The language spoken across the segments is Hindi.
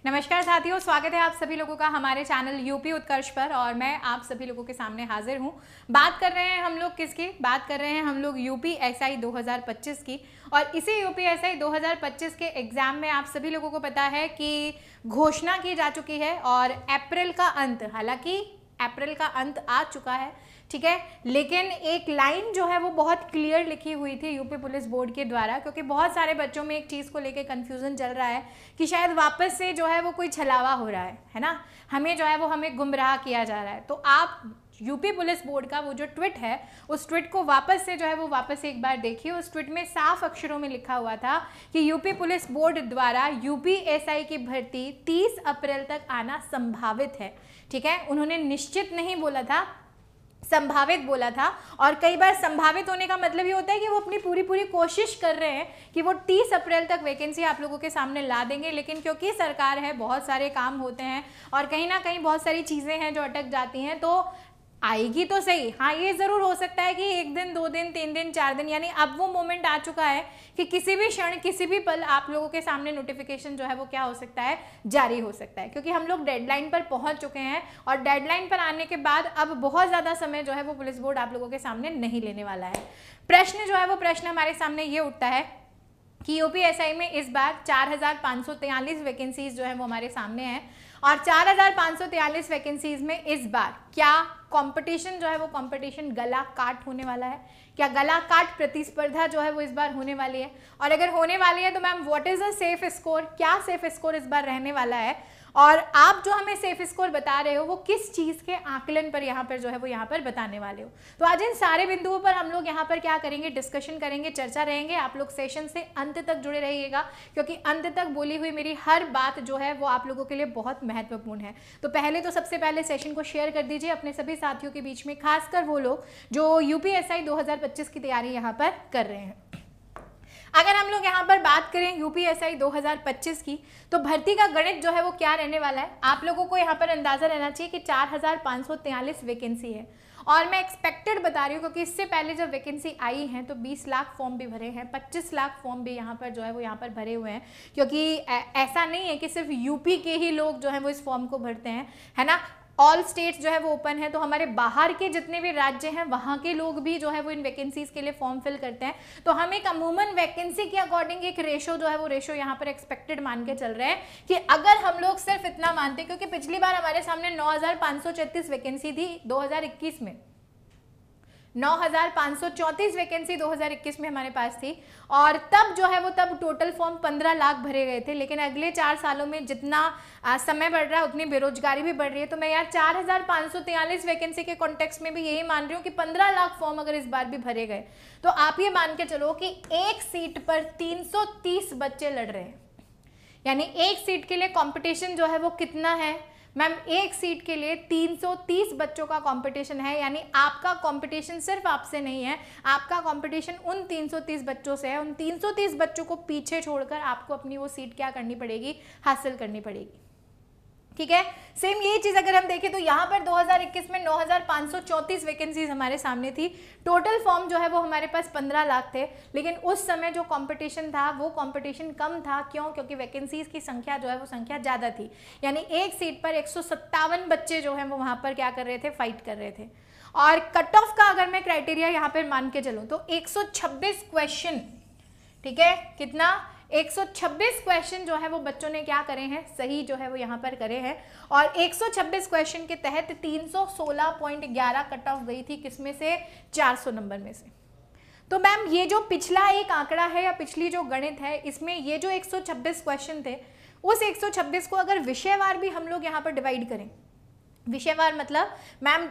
नमस्कार साथियों, स्वागत है आप सभी लोगों का हमारे चैनल यूपी उत्कर्ष पर। और मैं आप सभी लोगों के सामने हाजिर हूं। बात कर रहे हैं हम लोग किसकी? बात कर रहे हैं हम लोग यूपीएसआई 2025 की। और इसी यूपीएसआई 2025 के एग्जाम में आप सभी लोगों को पता है कि घोषणा की जा चुकी है और अप्रैल का अंत, हालांकि अप्रैल का अंत आ चुका है, ठीक है, लेकिन एक लाइन जो है वो बहुत क्लियर लिखी हुई थी यूपी पुलिस बोर्ड के द्वारा, क्योंकि बहुत सारे बच्चों में एक चीज़ को लेकर कंफ्यूजन चल रहा है कि शायद वापस से जो है वो कोई छलावा हो रहा है ना, हमें जो है वो हमें गुमराह किया जा रहा है। तो आप यूपी पुलिस बोर्ड का वो जो ट्वीट है, उस ट्वीट को वापस से जो है वो वापस से एक बार देखिए। उस ट्वीट में साफ अक्षरों में लिखा हुआ था कि यूपी पुलिस बोर्ड द्वारा यूपीएसआई की भर्ती 30 अप्रैल तक आना संभावित है, ठीक है। उन्होंने निश्चित नहीं बोला था, संभावित बोला था। और कई बार संभावित होने का मतलब ये होता है कि वो अपनी पूरी कोशिश कर रहे हैं कि वो 30 अप्रैल तक वैकेंसी आप लोगों के सामने ला देंगे, लेकिन क्योंकि सरकार है, बहुत सारे काम होते हैं और कहीं ना कहीं बहुत सारी चीज़ें हैं जो अटक जाती हैं, तो आएगी तो सही। हाँ, ये ज़रूर हो सकता है कि 1 दिन 2 दिन 3 दिन 4 दिन, यानी अब वो मोमेंट आ चुका है कि किसी भी क्षण किसी भी पल आप लोगों के सामने नोटिफिकेशन जो है वो क्या हो सकता है, जारी हो सकता है, क्योंकि हम लोग डेडलाइन पर पहुंच चुके हैं। और डेडलाइन पर आने के बाद अब बहुत ज़्यादा समय जो है वो पुलिस बोर्ड आप लोगों के सामने नहीं लेने वाला है। प्रश्न जो है वो प्रश्न हमारे सामने ये उठता है कि यूपीएसआई में इस बार 4543 वैकेंसीज जो है वो हमारे सामने हैं। और 4543 वैकेंसीज में इस बार क्या कंपटीशन जो है वो कंपटीशन गला काट होने वाला है? क्या गला काट प्रतिस्पर्धा जो है वो इस बार होने वाली है? और अगर होने वाली है तो ma'am what is a safe score? क्या सेफ स्कोर इस बार रहने वाला है? और आप जो हमें सेफ स्कोर बता रहे हो वो किस चीज़ के आकलन पर यहाँ पर जो है वो यहाँ पर बताने वाले हो? तो आज इन सारे बिंदुओं पर हम लोग यहाँ पर क्या करेंगे, डिस्कशन करेंगे, चर्चा रहेंगे। आप लोग सेशन से अंत तक जुड़े रहिएगा, क्योंकि अंत तक बोली हुई मेरी हर बात जो है वो आप लोगों के लिए बहुत महत्वपूर्ण है। तो पहले तो सबसे पहले सेशन को शेयर कर दीजिए अपने सभी साथियों के बीच में, खासकर वो लोग जो यूपीएसआई 2025 की तैयारी यहाँ पर कर रहे हैं। अगर हम लोग यहाँ पर बात करें यूपीएसआई 2025 की, तो भर्ती का गणित जो है वो क्या रहने वाला है? आप लोगों को यहाँ पर अंदाजा रहना चाहिए कि 4543 वैकेंसी है। और मैं एक्सपेक्टेड बता रही हूँ, क्योंकि इससे पहले जब वैकेंसी आई है तो 20 लाख फॉर्म भी भरे हैं, 25 लाख फॉर्म भी यहाँ पर जो है वो यहाँ पर भरे हुए हैं, क्योंकि ऐसा नहीं है कि सिर्फ यूपी के ही लोग जो है वो इस फॉर्म को भरते हैं, है ना। ऑल स्टेट्स जो है वो ओपन है, तो हमारे बाहर के जितने भी राज्य हैं वहाँ के लोग भी जो है वो इन वैकेंसीज के लिए फॉर्म फिल करते हैं। तो हम एक अमूमन वैकेंसी के अकॉर्डिंग एक रेशो जो है वो रेशो यहाँ पर एक्सपेक्टेड मान के चल रहे हैं कि अगर हम लोग सिर्फ इतना मानते, क्योंकि पिछली बार हमारे सामने 9534 वैकेंसी थी 2021 में, 9534 वैकेंसी 2021 में हमारे पास थी। और तब जो है वो तब टोटल फॉर्म 15 लाख भरे गए थे। लेकिन अगले 4 सालों में जितना समय बढ़ रहा है उतनी बेरोजगारी भी बढ़ रही है। तो मैं यार 4543 वैकेंसी के कॉन्टेक्स्ट में भी यही मान रही हूँ कि 15 लाख फॉर्म अगर इस बार भी भरे गए तो आप ये मान के चलो कि एक सीट पर 330 बच्चे लड़ रहे हैं। यानी एक सीट के लिए कॉम्पिटिशन जो है वो कितना है मैम? एक सीट के लिए 330 बच्चों का कंपटीशन है। यानी आपका कंपटीशन सिर्फ आपसे नहीं है, आपका कंपटीशन उन 330 बच्चों से है। उन 330 बच्चों को पीछे छोड़कर आपको अपनी वो सीट क्या करनी पड़ेगी, हासिल करनी पड़ेगी, ठीक है। सेम यही चीज अगर हम देखें तो यहाँ पर 2021 में 9534 वैकेंसीज हमारे सामने थी। टोटल फॉर्म जो है वो हमारे पास 15 लाख थे, लेकिन उस समय जो कंपटीशन था वो कंपटीशन कम था। क्यों? क्योंकि वैकेंसीज की संख्या जो है वो संख्या ज़्यादा थी। यानी एक सीट पर 157 बच्चे जो हैं वो वहाँ पर क्या कर रहे थे, फाइट कर रहे थे। और कट ऑफ का अगर मैं क्राइटेरिया यहाँ पर मान के चलूँ तो 126 क्वेश्चन, ठीक है, कितना? 126 क्वेश्चन जो है वो बच्चों ने क्या करे हैं, सही जो है वो यहाँ पर करे हैं। और 126 क्वेश्चन के तहत 316.11 कट ऑफ गई थी, किसमें से? 400 नंबर में से। तो मैम ये जो पिछला एक आंकड़ा है या पिछली जो गणित है, इसमें ये जो 126 क्वेश्चन थे, उस 126 को अगर विषयवार भी हम लोग यहाँ पर डिवाइड करें, विषयवार मतलब मैम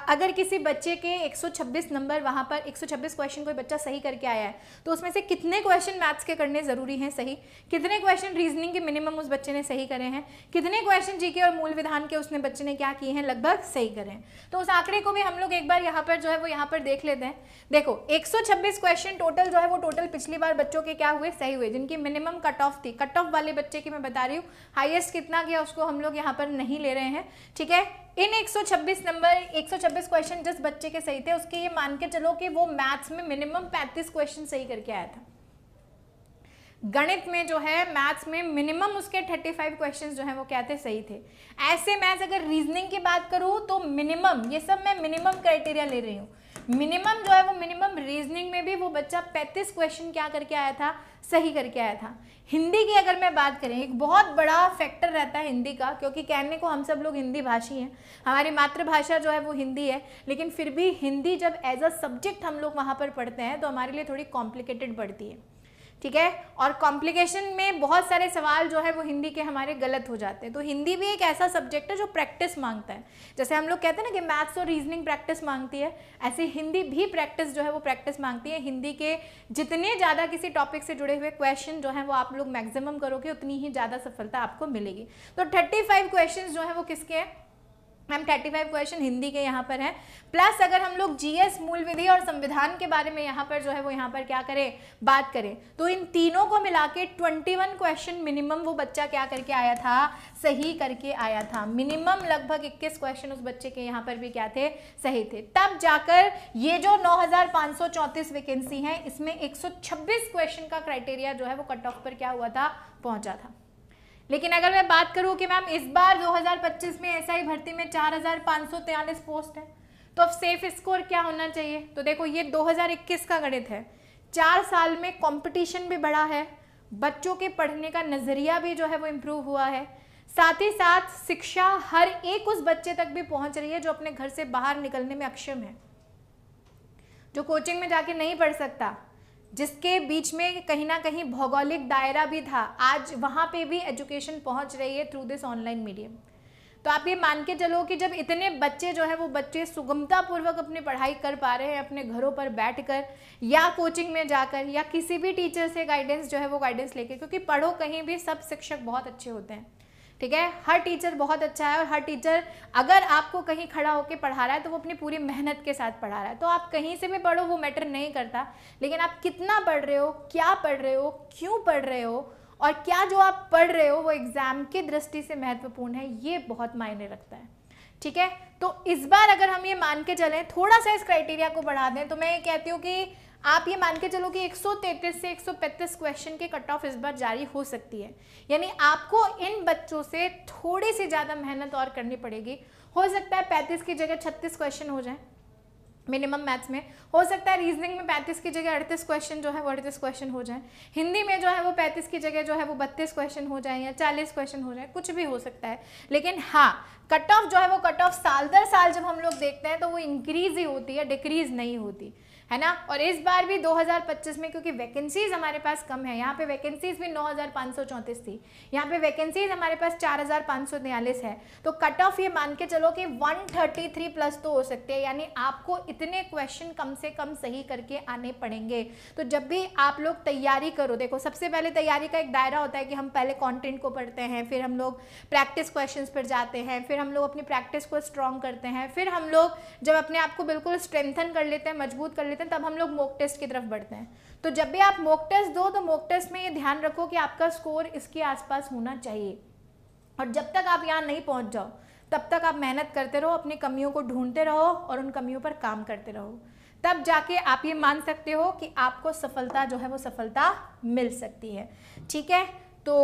अगर किसी बच्चे के 126 नंबर, वहाँ पर 126 क्वेश्चन कोई बच्चा सही करके आया है तो उसमें से कितने क्वेश्चन मैथ्स के करने ज़रूरी हैं सही, कितने क्वेश्चन रीजनिंग के मिनिमम उस बच्चे ने सही करे हैं, कितने क्वेश्चन जीके और मूल विधान के उसने बच्चे ने क्या किए हैं, लगभग सही करे हैं। तो उस आंकड़े को भी हम लोग एक बार यहाँ पर जो है वो यहाँ पर देख लेते हैं। देखो 126 क्वेश्चन टोटल जो है वो टोटल पिछली बार बच्चों के क्या हुए, सही हुए, जिनकी मिनिमम कट ऑफ थी। कट ऑफ वाले बच्चे की मैं बता रही हूँ, हाईएस्ट कितना गया उसको हम लोग यहाँ पर नहीं ले रहे हैं, ठीक है। इन 126 नंबर 126 क्वेश्चन जिस बच्चे के सही थे उसके ये मान के चलो कि वो मैथ्स में मिनिमम 35 क्वेश्चन सही करके आया था। गणित में जो है, मैथ्स में मिनिमम उसके 35 क्वेश्चंस जो है वो क्या थे, सही थे। ऐसे मैथ्स अगर रीजनिंग की बात करूँ तो मिनिमम, ये सब मैं मिनिमम क्राइटेरिया ले रही हूँ, मिनिमम जो है वो मिनिमम रीजनिंग में भी वो बच्चा 35 क्वेश्चन क्या करके आया था, सही करके आया था। हिंदी की अगर मैं बात करें, एक बहुत बड़ा फैक्टर रहता है हिंदी का, क्योंकि कहने को हम सब लोग हिंदी भाषी हैं, हमारी मातृभाषा जो है वो हिंदी है, लेकिन फिर भी हिंदी जब एज अ सब्जेक्ट हम लोग वहाँ पर पढ़ते हैं तो हमारे लिए थोड़ी कॉम्प्लिकेटेड पड़ती है, ठीक है। और कॉम्प्लिकेशन में बहुत सारे सवाल जो है वो हिंदी के हमारे गलत हो जाते हैं। तो हिंदी भी एक ऐसा सब्जेक्ट है जो प्रैक्टिस मांगता है। जैसे हम लोग कहते हैं ना कि मैथ्स और रीजनिंग प्रैक्टिस मांगती है, ऐसे हिंदी भी प्रैक्टिस जो है वो प्रैक्टिस मांगती है। हिंदी के जितने ज़्यादा किसी टॉपिक से जुड़े हुए क्वेश्चन जो हैं वो आप लोग मैक्सिमम करोगे, उतनी ही ज़्यादा सफलता आपको मिलेगी। तो 35 क्वेश्चन जो है वो किसके हैं मैम, 35 क्वेश्चन हिंदी के यहाँ पर हैं। प्लस अगर हम लोग जीएस, मूल विधि और संविधान के बारे में यहाँ पर जो है वो यहाँ पर क्या करें, बात करें, तो इन तीनों को मिला के 21 क्वेश्चन मिनिमम वो बच्चा क्या करके आया था, सही करके आया था। मिनिमम लगभग 21 क्वेश्चन उस बच्चे के यहाँ पर भी क्या थे, सही थे। तब जाकर ये जो 9534 वैकेंसी है, इसमें 126 क्वेश्चन का क्राइटेरिया जो है वो कट ऑफ पर क्या हुआ था, पहुंचा था। लेकिन अगर मैं बात करूं कि मैम इस बार 2025 में एसआई भर्ती में 4543 पोस्ट है, तो अब सेफ स्कोर क्या होना चाहिए। तो देखो ये 2021 का गणित है, 4 साल में कंपटीशन भी बढ़ा है, बच्चों के पढ़ने का नजरिया भी जो है वो इम्प्रूव हुआ है, साथ ही साथ शिक्षा हर एक उस बच्चे तक भी पहुंच रही है जो अपने घर से बाहर निकलने में अक्षम है, जो कोचिंग में जाके नहीं पढ़ सकता, जिसके बीच में कहीं ना कहीं भौगोलिक दायरा भी था, आज वहाँ पे भी एजुकेशन पहुँच रही है थ्रू दिस ऑनलाइन मीडियम। तो आप ये मान के चलो कि जब इतने बच्चे जो है वो बच्चे सुगमतापूर्वक अपनी पढ़ाई कर पा रहे हैं अपने घरों पर बैठकर या कोचिंग में जाकर या किसी भी टीचर से गाइडेंस जो है वो गाइडेंस लेके, क्योंकि पढ़ो कहीं भी सब शिक्षक बहुत अच्छे होते हैं, ठीक है, हर टीचर बहुत अच्छा है और हर टीचर अगर आपको कहीं खड़ा होकर पढ़ा रहा है तो वो अपनी पूरी मेहनत के साथ पढ़ा रहा है। तो आप कहीं से भी पढ़ो वो मैटर नहीं करता, लेकिन आप कितना पढ़ रहे हो, क्या पढ़ रहे हो, क्यों पढ़ रहे हो और क्या जो आप पढ़ रहे हो वो एग्जाम की दृष्टि से महत्वपूर्ण है, ये बहुत मायने रखता है, ठीक है। तो इस बार अगर हम ये मान के चलें, थोड़ा सा इस क्राइटेरिया को बढ़ा दें, तो मैं ये कहती हूँ कि आप ये मान के चलो कि 133 से 135 क्वेश्चन के कट ऑफ इस बार जारी हो सकती है। यानी आपको इन बच्चों से थोड़ी सी ज़्यादा मेहनत और करनी पड़ेगी। हो सकता है 35 की जगह 36 क्वेश्चन हो जाए मिनिमम मैथ्स में, हो सकता है रीजनिंग में 35 की जगह 38 क्वेश्चन जो है वो 38 क्वेश्चन हो जाए, हिंदी में जो है वो 35 की जगह जो है वो 32 क्वेश्चन हो जाए या 40 क्वेश्चन हो जाए, कुछ भी हो सकता है। लेकिन हाँ, कट ऑफ जो है वो कट ऑफ साल दर साल जब हम लोग देखते हैं तो वो इंक्रीज ही होती है, डिक्रीज नहीं होती है ना। और इस बार भी 2025 में क्योंकि वैकेंसीज हमारे पास कम है, यहाँ पे वैकेंसीज भी 9534 थी, यहाँ पे वैकेंसीज हमारे पास 4542 है, तो कट ऑफ ये मान के चलो कि 133 प्लस तो हो सकते हैं, यानी आपको इतने क्वेश्चन कम से कम सही करके आने पड़ेंगे। तो जब भी आप लोग तैयारी करो, देखो सबसे पहले तैयारी का एक दायरा होता है कि हम पहले कॉन्टेंट को पढ़ते हैं, फिर हम लोग प्रैक्टिस क्वेश्चन पर जाते हैं, फिर हम लोग अपनी प्रैक्टिस को स्ट्रॉन्ग करते हैं, फिर हम लोग जब अपने आप को बिल्कुल स्ट्रेंथन कर लेते हैं, मजबूत कर लेते हैं, तब हम लोग मॉक टेस्ट की तरफ बढ़ते हैं। तो जब भी आप मॉक टेस्ट दो तो मॉक टेस्ट में ये ध्यान रखो कि आपका स्कोर इसके आसपास होना चाहिए, और जब तक आप यहाँ नहीं पहुँच जाओ तब तक आप मेहनत करते रहो, अपनी कमियों को ढूंढते रहो और उन कमियों पर काम करते रहो, तब जाके आप ये मान सकते हो कि आपको सफलता जो है वो सफलता मिल सकती है, ठीक है। तो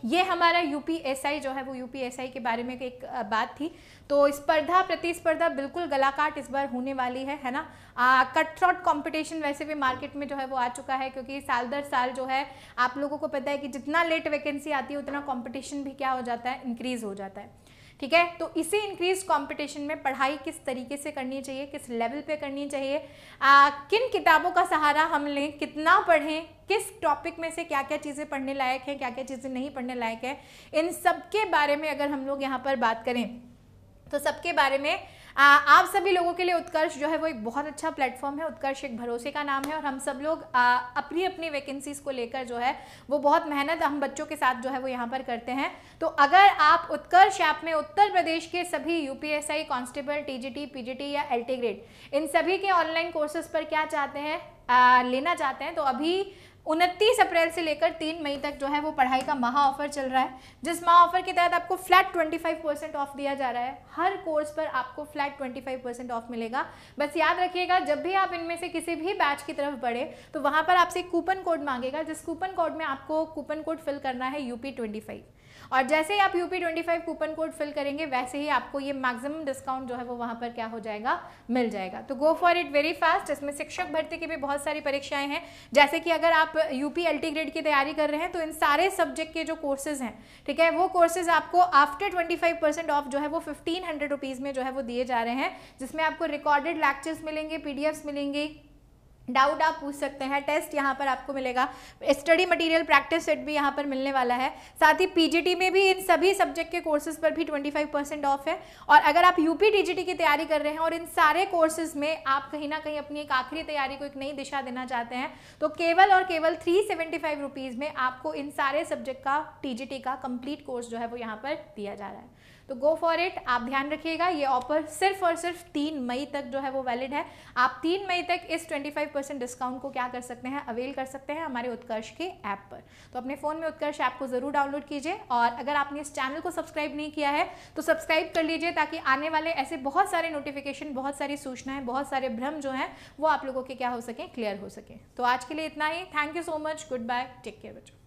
ये हमारा यूपीएसआई जो है वो यूपीएसआई के बारे में एक बात थी। तो स्पर्धा प्रतिस्पर्धा बिल्कुल गलाकाट इस बार होने वाली है ना। कट थ्रोट कंपटीशन वैसे भी मार्केट में जो है वो आ चुका है, क्योंकि साल दर साल जो है आप लोगों को पता है कि जितना लेट वैकेंसी आती है उतना कंपटीशन भी क्या हो जाता है, इंक्रीज हो जाता है, ठीक है। तो इसी इंक्रीज कंपटीशन में पढ़ाई किस तरीके से करनी चाहिए, किस लेवल पे करनी चाहिए, किन किताबों का सहारा हम लें, कितना पढ़ें, किस टॉपिक में से क्या क्या चीज़ें पढ़ने लायक हैं, क्या क्या चीज़ें नहीं पढ़ने लायक है, इन सब के बारे में अगर हम लोग यहाँ पर बात करें तो सबके बारे में आप सभी लोगों के लिए उत्कर्ष जो है वो एक बहुत अच्छा प्लेटफॉर्म है। उत्कर्ष एक भरोसे का नाम है और हम सब लोग अपनी अपनी वैकेंसीज को लेकर जो है वो बहुत मेहनत हम बच्चों के साथ जो है वो यहाँ पर करते हैं। तो अगर आप उत्कर्ष ऐप में उत्तर प्रदेश के सभी यूपीएसआई, कांस्टेबल, टीजीटी, पीजीटी या एलटी ग्रेड इन सभी के ऑनलाइन कोर्सेज पर क्या चाहते हैं लेना चाहते हैं, तो अभी 29 अप्रैल से लेकर 3 मई तक जो है वो पढ़ाई का महा ऑफर चल रहा है, जिस महा ऑफर के तहत आपको फ्लैट 25% ऑफ दिया जा रहा है। हर कोर्स पर आपको फ्लैट 25% ऑफ मिलेगा। बस याद रखिएगा, जब भी आप इनमें से किसी भी बैच की तरफ बढ़े तो वहाँ पर आपसे एक कूपन कोड मांगेगा, जिस कूपन कोड में आपको कूपन कोड फिल करना है UP25, और जैसे ही आप UP25 कूपन कोड फिल करेंगे वैसे ही आपको ये मैक्सिमम डिस्काउंट जो है वो वहाँ पर क्या हो जाएगा, मिल जाएगा। तो go for it very fast. इसमें शिक्षक भर्ती की भी बहुत सारी परीक्षाएं हैं, जैसे कि अगर आप UP LT ग्रेड की तैयारी कर रहे हैं तो इन सारे सब्जेक्ट के जो कोर्सेज हैं, ठीक है, वो कोर्सेज आपको आफ्टर 25% ऑफ जो है वो 1500 रुपीज़ में जो है वो दिए जा रहे हैं, जिसमें आपको रिकॉर्डेड लेक्चर्स मिलेंगे, PDFs मिलेंगे, डाउट आप पूछ सकते हैं, टेस्ट यहाँ पर आपको मिलेगा, स्टडी मटेरियल प्रैक्टिस सेट भी यहाँ पर मिलने वाला है। साथ ही PGT में भी इन सभी सब्जेक्ट के कोर्सेज पर भी 25% ऑफ है। और अगर आप UP DGT की तैयारी कर रहे हैं और इन सारे कोर्सेज में आप कहीं ना कहीं अपनी एक आखिरी तैयारी को एक नई दिशा देना चाहते हैं, तो केवल और केवल 375 रुपीज़ में आपको इन सारे सब्जेक्ट का TGT का कंप्लीट कोर्स जो है वो यहाँ पर दिया जा रहा है। तो गो फॉर इट। आप ध्यान रखिएगा, ये ऑफर सिर्फ और सिर्फ 3 मई तक जो है वो वैलिड है। आप 3 मई तक इस 25% डिस्काउंट को क्या कर सकते हैं, अवेल कर सकते हैं हमारे उत्कर्ष के ऐप पर। तो अपने फ़ोन में उत्कर्ष ऐप को ज़रूर डाउनलोड कीजिए, और अगर आपने इस चैनल को सब्सक्राइब नहीं किया है तो सब्सक्राइब कर लीजिए, ताकि आने वाले ऐसे बहुत सारे नोटिफिकेशन, बहुत सारी सूचनाएं, बहुत सारे भ्रम जो हैं वो आप लोगों के क्या हो सकें, क्लियर हो सकें। तो आज के लिए इतना ही। Thank you so much, goodbye, take care बच्चों।